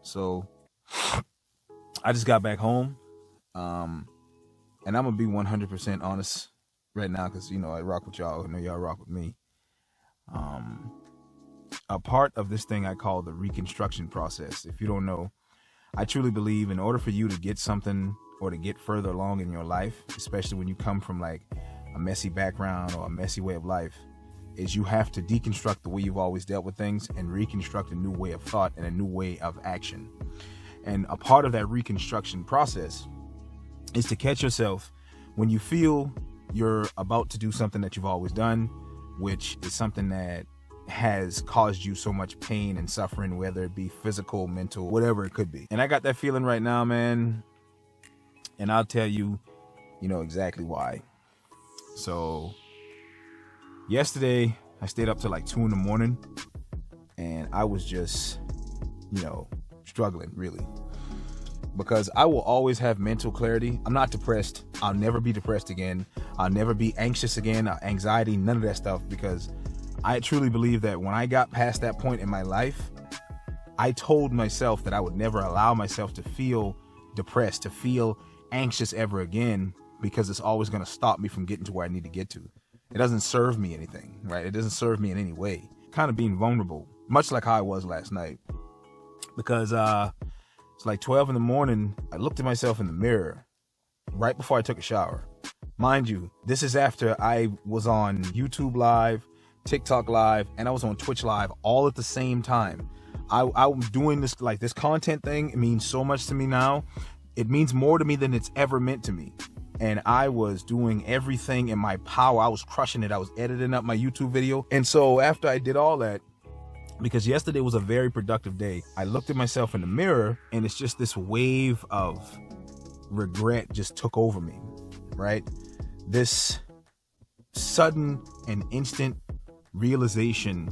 So I just got back home. And I'm going to be 100% honest right now because, I rock with y'all. I know y'all rock with me. A part of this thing I call the reconstruction process. If you don't know, I truly believe in order for you to get something or to get further along in your life, especially when you come from like a messy background or a messy way of life, is you have to deconstruct the way you've always dealt with things and reconstruct a new way of thought and a new way of action. And a part of that reconstruction process is to catch yourself when you feel you're about to do something that you've always done, which is something that has caused you so much pain and suffering, whether it be physical, mental, whatever it could be. And I got that feeling right now, man. And I'll tell you, exactly why. So yesterday I stayed up till like 2 a.m. and I was just, struggling really, because I will always have mental clarity. I'm not depressed. I'll never be depressed again. I'll never be anxious again, anxiety, none of that stuff, because I truly believe that when I got past that point in my life, I told myself that I would never allow myself to feel depressed, to feel anxious ever again, because it's always going to stop me from getting to where I need to get to. It doesn't serve me anything, right? It doesn't serve me in any way. Kind of being vulnerable, much like how I was last night, because it's like 12 a.m. I looked at myself in the mirror right before I took a shower. Mind you, this is after I was on YouTube Live, TikTok Live, and I was on Twitch Live all at the same time. I'm doing this, like, this content thing. It means so much to me now. It means more to me than it's ever meant to me. And I was doing everything in my power. I was crushing it. I was editing up my YouTube video. And so after I did all that, because yesterday was a very productive day, I looked at myself in the mirror, and it's just this wave of regret just took over me, right? This sudden and instant realization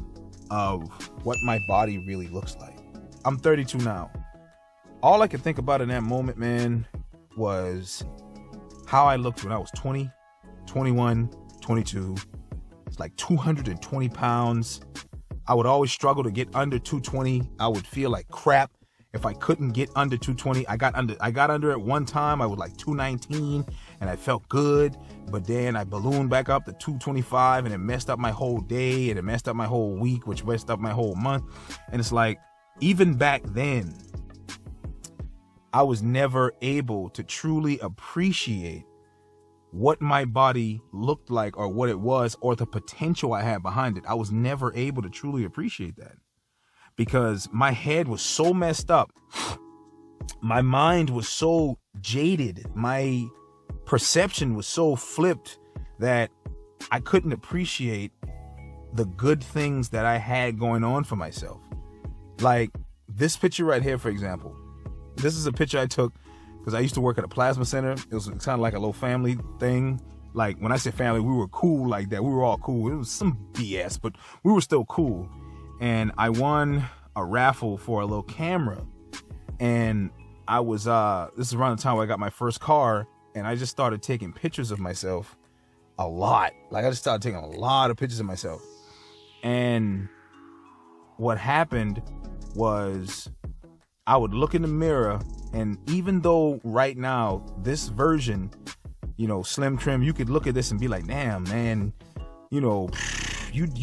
of what my body really looks like. I'm 32 now. All I could think about in that moment, man, was how I looked when I was 20, 21, 22. It's like 220 pounds. I would always struggle to get under 220. I would feel like crap if I couldn't get under 220. I got under it one time. I was like 219 and I felt good, but then I ballooned back up to 225 and it messed up my whole day and it messed up my whole week, which messed up my whole month. And it's like, even back then, I was never able to truly appreciate what my body looked like or what it was or the potential I had behind it. I was never able to truly appreciate that because my head was so messed up. My mind was so jaded. My perception was so flipped that I couldn't appreciate the good things that I had going on for myself. Like this picture right here, for example. This is a picture I took because I used to work at a plasma center. It was kind of like a little family thing. Like when I say family, we were cool like that. We were all cool. It was some BS, but we were still cool. And I won a raffle for a little camera. And I was, this is around the time where I got my first car. And I just started taking pictures of myself a lot. Like I just started taking a lot of pictures of myself. And what happened was I would look in the mirror, and even though right now, this version, Slim Trim, you could look at this and be like, damn, man, you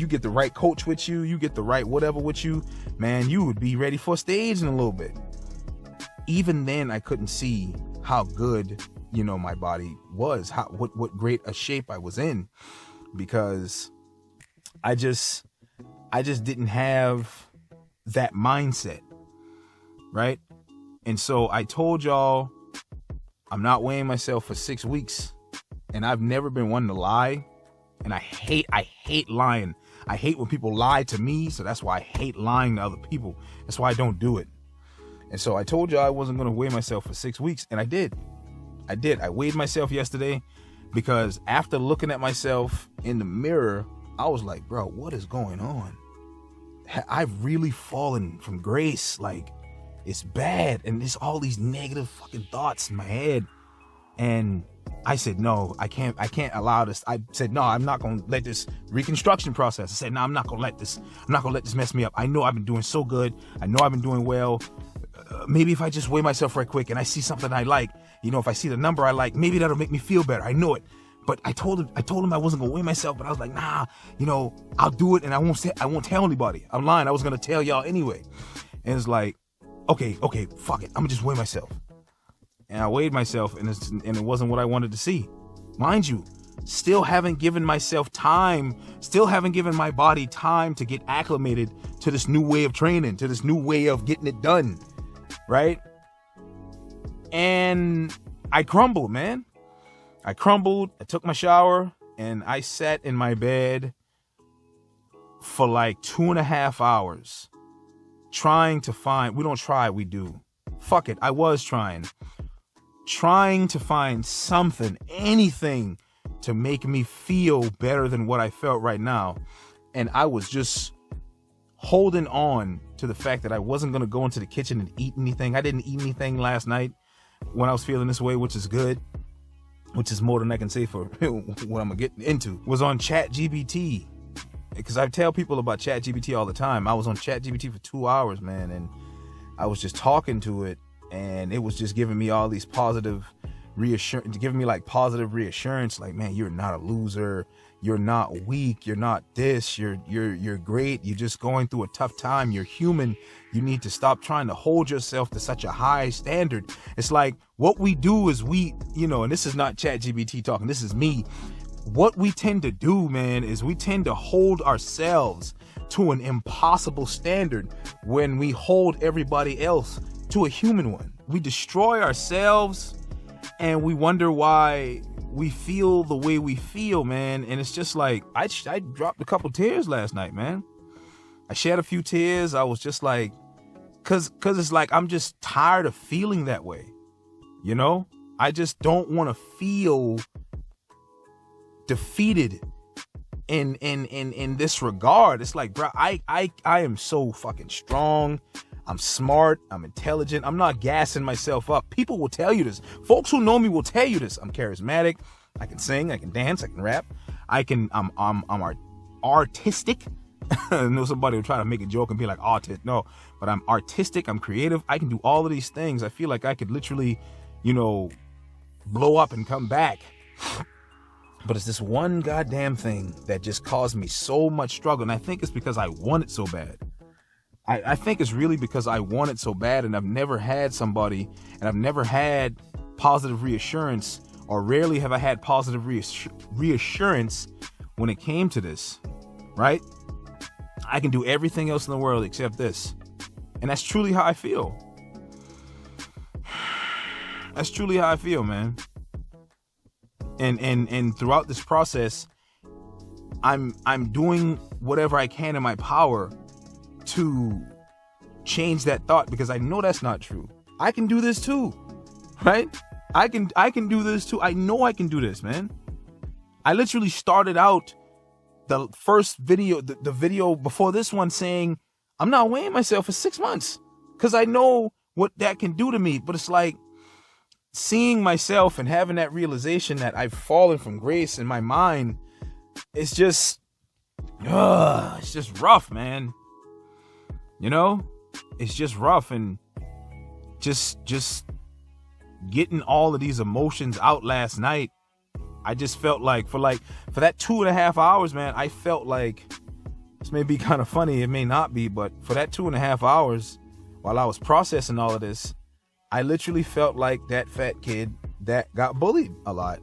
get the right coach with you, you get the right whatever with you, man, you would be ready for stage in a little bit. Even then, I couldn't see how good, my body was, what great a shape I was in, because I just didn't have that mindset. Right? And so I told y'all I'm not weighing myself for 6 weeks, and I've never been one to lie, and I hate lying. I hate when people lie to me, so that's why I hate lying to other people. That's why I don't do it. And so I told y'all I wasn't going to weigh myself for 6 weeks, and I did. I weighed myself yesterday because after looking at myself in the mirror, I was like, bro, what is going on? I've really fallen from grace. Like, it's bad, and there's all these negative fucking thoughts in my head. And I said, no, I can't allow this. I said, no, I'm not gonna let this reconstruction process. I said, no, I'm not gonna let this mess me up. I know I've been doing so good. I know I've been doing well. maybe if I just weigh myself right quick and I see something I like, if I see the number I like, maybe that'll make me feel better. I know it. But I told him I wasn't gonna weigh myself, but I was like, nah, I'll do it and I won't tell anybody. I'm lying. I was gonna tell y'all anyway. And it's like, okay, fuck it. I'm gonna just weigh myself. And I weighed myself and it wasn't what I wanted to see. Mind you, still haven't given myself time, still haven't given my body time to get acclimated to this new way of training, to this new way of getting it done, right? And I crumbled, man. I took my shower, and I sat in my bed for like 2.5 hours trying to find, we don't try, we do. Fuck it, I was trying to find something, anything to make me feel better than what I felt right now. And I was just holding on to the fact that I wasn't going to go into the kitchen and eat anything. I didn't eat anything last night when I was feeling this way, which is good, which is more than I can say for what I'm getting into. Was on ChatGPT, because I tell people about ChatGPT all the time. I was on ChatGPT for 2 hours, man, and I was just talking to it, and it was just giving me all these positive reassurance, giving me like positive reassurance, like, man, you're not a loser, you're not weak, you're not this, you're great, you're just going through a tough time, you're human, you need to stop trying to hold yourself to such a high standard. It's like what we do is and this is not ChatGPT talking, this is me. What we tend to do, man, is we tend to hold ourselves to an impossible standard when we hold everybody else to a human one. We destroy ourselves and we wonder why we feel the way we feel, man. And it's just like, I dropped a couple tears last night, man. I shed a few tears. I was just like, cause it's like, I'm just tired of feeling that way. I just don't want to feel defeated in this regard. It's like, bro, I am so fucking strong. I'm smart. I'm intelligent. I'm not gassing myself up. People will tell you this. Folks who know me will tell you this. I'm charismatic. I can sing. I can dance. I can rap. I'm artistic. I know somebody will try to make a joke and be like, artist. No, but I'm artistic. I'm creative. I can do all of these things. I feel like I could literally, blow up and come back. But it's this one goddamn thing that just caused me so much struggle. And I think it's because I want it so bad. I think it's really because I want it so bad, and I've never had somebody, and I've never had positive reassurance, or rarely have I had positive reassurance when it came to this, right? I can do everything else in the world except this. And that's truly how I feel. That's truly how I feel, man. And throughout this process, I'm doing whatever I can in my power to change that thought, because I know that's not true. I can do this too, right? I can do this too. I know I can do this, man. I literally started out the first video, the video before this one, saying I'm not weighing myself for 6 months because I know what that can do to me. But it's like seeing myself and having that realization that I've fallen from grace in my mind. It's just rough, man. It's just rough, and just getting all of these emotions out last night. I just felt like for that 2.5 hours, man, I felt like, this may be kind of funny, it may not be, but for that 2.5 hours while I was processing all of this, I literally felt like that fat kid that got bullied a lot.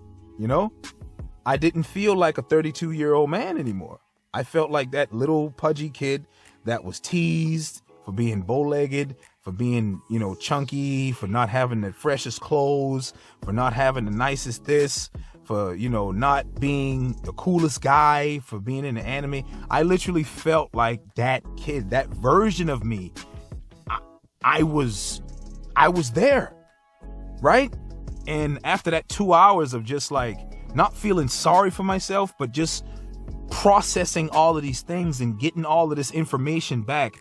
I didn't feel like a 32-year-old man anymore. I felt like that little pudgy kid that was teased for being bow-legged, for being, chunky, for not having the freshest clothes, for not having the nicest this, for, not being the coolest guy, for being in the anime. I literally felt like that kid, that version of me. I was there, right? And after that 2 hours of just like not feeling sorry for myself, but just processing all of these things and getting all of this information back,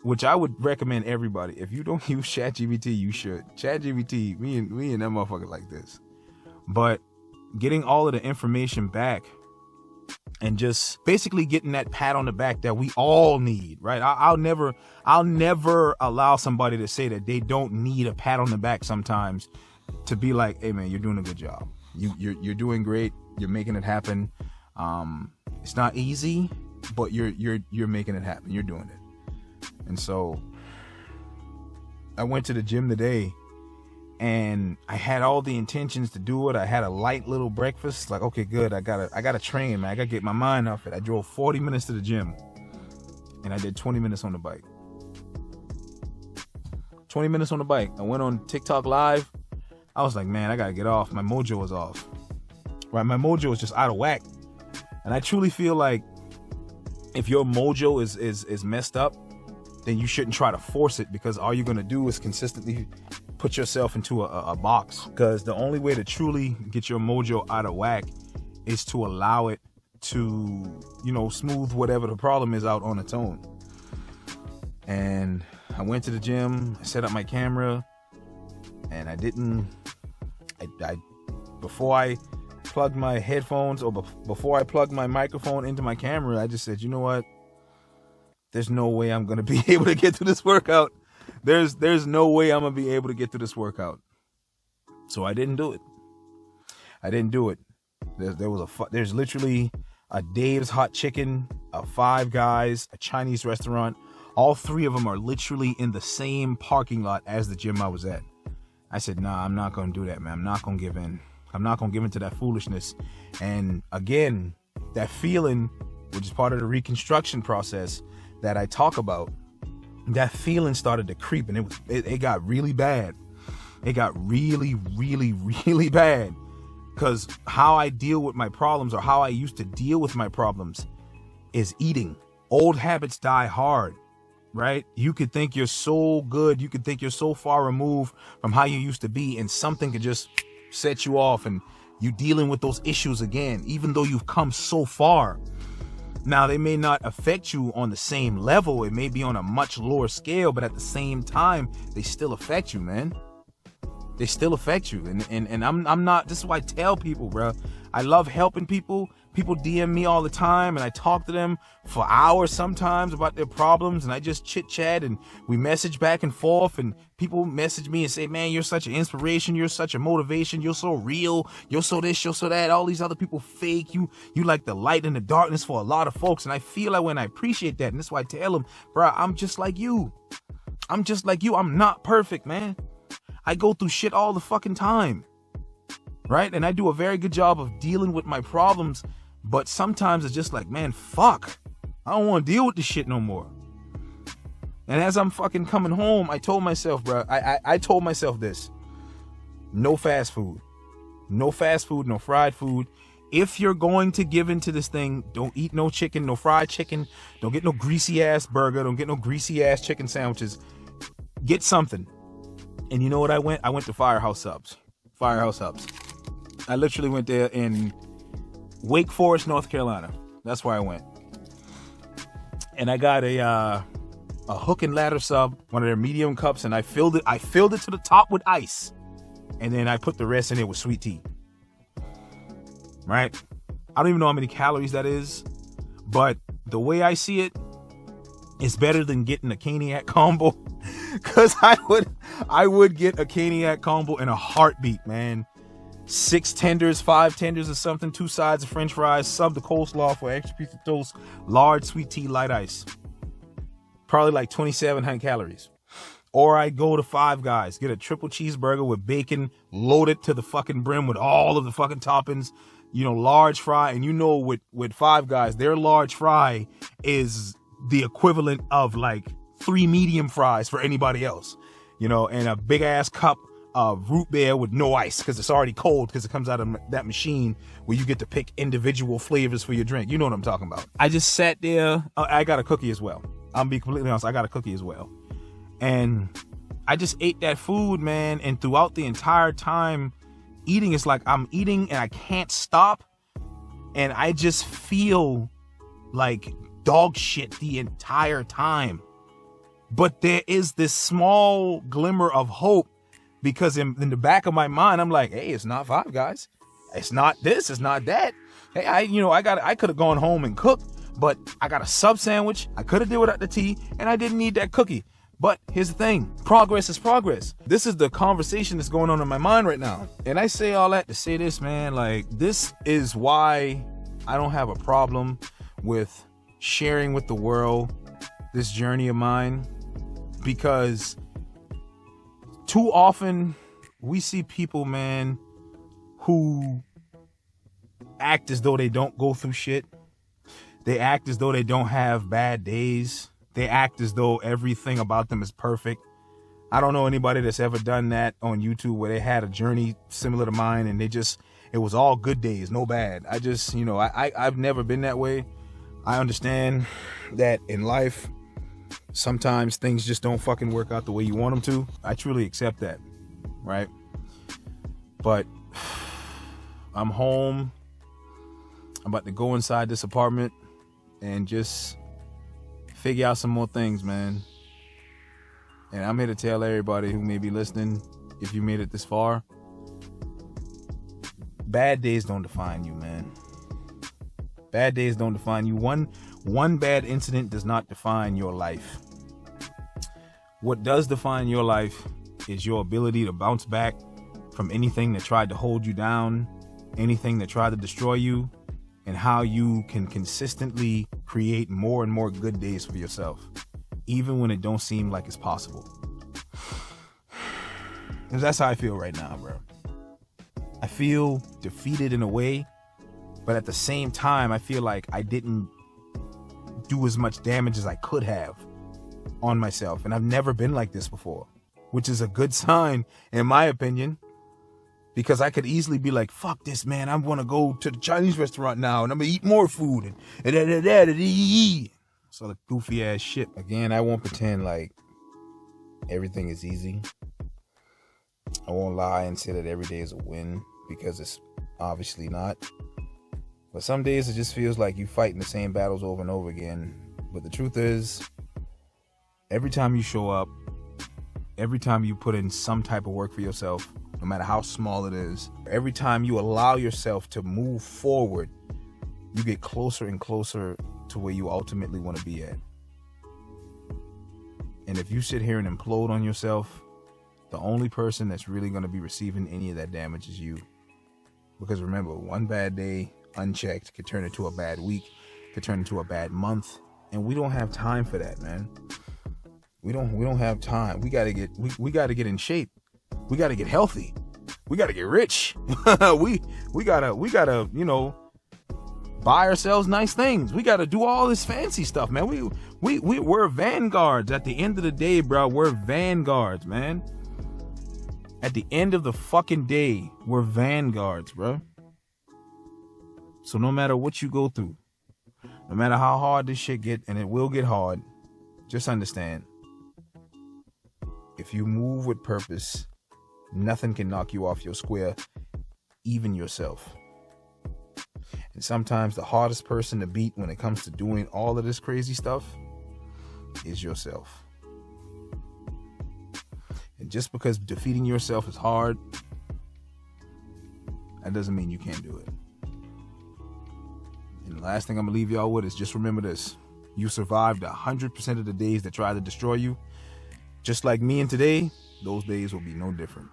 which I would recommend everybody. If you don't use ChatGPT, you should. ChatGPT, me and that motherfucker like this. But getting all of the information back and just basically getting that pat on the back that we all need, right? I'll never allow somebody to say that they don't need a pat on the back sometimes, to be like, hey man, you're doing a good job. You're doing great. You're making it happen. It's not easy, but you're making it happen. You're doing it. And so I went to the gym today, and I had all the intentions to do it. I had a light little breakfast. Like, okay, good. I gotta train, man. I gotta get my mind off it. I drove 40 minutes to the gym, and I did 20 minutes on the bike. 20 minutes on the bike. I went on TikTok live. I was like, man, I gotta get off. My mojo is off. Right? My mojo is just out of whack. And I truly feel like if your mojo is messed up, then you shouldn't try to force it, because all you're gonna do is consistently put yourself into a box. Because the only way to truly get your mojo out of whack is to allow it to, smooth whatever the problem is out on its own. And I went to the gym, I set up my camera, and before I plugged my headphones, or before I plugged my microphone into my camera, I just said, you know what? There's no way I'm going to be able to get through this workout. There's no way I'm going to be able to get through this workout. So I didn't do it. There's literally a Dave's Hot Chicken, a Five Guys, a Chinese restaurant. All three of them are literally in the same parking lot as the gym I was at. I said, nah, I'm not going to do that, man. I'm not going to give in. I'm not going to give in to that foolishness. And again, that feeling, which is part of the reconstruction process that I talk about, that feeling started to creep, and it got really bad. It got really, really, really bad, because how I deal with my problems, or how I used to deal with my problems, is eating. Old habits die hard, right? You could think you're so good, you could think you're so far removed from how you used to be, and something could just set you off, and you dealing with those issues again, even though you've come so far. Now, they may not affect you on the same level. It may be on a much lower scale, but at the same time, they still affect you, man. They still affect you. And I'm not, this is why I tell people, bro, I love helping people. People DM me all the time, and I talk to them for hours sometimes about their problems, and I just chit chat, and we message back and forth, and people message me and say, man, you're such an inspiration. You're such a motivation. You're so real. You're so this, you're so that. All these other people fake. You like the light in the darkness for a lot of folks. And I feel like when I appreciate that, and that's why I tell them, bro, I'm just like you. I'm just like you. I'm not perfect, man. I go through shit all the fucking time. Right? And I do a very good job of dealing with my problems. But sometimes it's just like, man, fuck. I don't want to deal with this shit no more. And as I'm fucking coming home, I told myself, bro, I told myself this. No fast food. No fast food, no fried food. If you're going to give into this thing, don't eat no chicken, no fried chicken. Don't get no greasy ass burger. Don't get no greasy ass chicken sandwiches. Get something. And you know what I went? I went to Firehouse Subs. Firehouse Subs. I literally went there in Wake Forest, North Carolina. That's where I went. And I got a hook and ladder sub, one of their medium cups, and I filled it to the top with ice. And then I put the rest in it with sweet tea. Right? I don't even know how many calories that is, but the way I see it, it's better than getting a Caniac combo. Cause I would get a Caniac combo in a heartbeat, man. 6 tenders, 5 tenders or something, 2 sides of french fries, sub the coleslaw for extra piece of toast, large sweet tea, light ice. Probably like 2,700 calories. Or I go to Five Guys, get a triple cheeseburger with bacon loaded to the fucking brim with all of the fucking toppings, large fry. And with Five Guys, their large fry is the equivalent of like 3 medium fries for anybody else, and a big ass cup root beer with no ice, because it's already cold, because it comes out of that machine where you get to pick individual flavors for your drink. You know what I'm talking about. I just sat there. I got a cookie as well. I'll be completely honest. I got a cookie as well. And I just ate that food, man. And throughout the entire time eating, it's like I'm eating and I can't stop. And I just feel like dog shit the entire time. But there is this small glimmer of hope, because in the back of my mind, I'm like, hey, it's not Five Guys. It's not this. It's not that. Hey, I could have gone home and cooked, but I got a sub sandwich. I could have did without the tea, and I didn't need that cookie. But here's the thing, progress is progress. This is the conversation that's going on in my mind right now. And I say all that to say this, man, like, this is why I don't have a problem with sharing with the world this journey of mine, because too often we see people, man, who act as though they don't go through shit. They act as though they don't have bad days. They act as though everything about them is perfect. I don't know anybody that's ever done that on YouTube where they had a journey similar to mine and it was all good days, no bad. I've never been that way. I understand that in life, sometimes things just don't fucking work out the way you want them to. I truly accept that, right? But I'm home. I'm about to go inside this apartment and just figure out some more things, man. And I'm here to tell everybody who may be listening, if you made it this far, bad days don't define you, man. Bad days don't define you. One bad incident does not define your life. What does define your life is your ability to bounce back from anything that tried to hold you down, anything that tried to destroy you, and how you can consistently create more and more good days for yourself, even when it don't seem like it's possible. Because that's how I feel right now, bro. I feel defeated in a way, but at the same time, I feel like I didn't do as much damage as I could have on myself. And I've never been like this before, which is a good sign, in my opinion. Because I could easily be like, fuck this, man. I want to go to the Chinese restaurant now and I'm going to eat more food. So the goofy ass shit. Again, I won't pretend like everything is easy. I won't lie and say that every day is a win, because it's obviously not. But some days it just feels like you fighting the same battles over and over again. But the truth is, every time you show up, every time you put in some type of work for yourself, no matter how small it is, every time you allow yourself to move forward, you get closer and closer to where you ultimately want to be at. And if you sit here and implode on yourself, the only person that's really going to be receiving any of that damage is you. Because remember, one bad day unchecked could turn into a bad week, could turn into a bad month, and we don't have time for that, man. We don't have time. We got to get in shape. We got to get healthy. We got to get rich. we gotta, buy ourselves nice things. We got to do all this fancy stuff, man. We're vanguards. At the end of the day, bro, we're vanguards, man. At the end of the fucking day, we're vanguards, bro. So no matter what you go through, no matter how hard this shit get, and it will get hard, just understand, if you move with purpose, nothing can knock you off your square, even yourself. And sometimes the hardest person to beat when it comes to doing all of this crazy stuff is yourself. And just because defeating yourself is hard, that doesn't mean you can't do it. And the last thing I'm gonna leave y'all with is just remember this. You survived 100% of the days that tried to destroy you. Just like me and today, those days will be no different.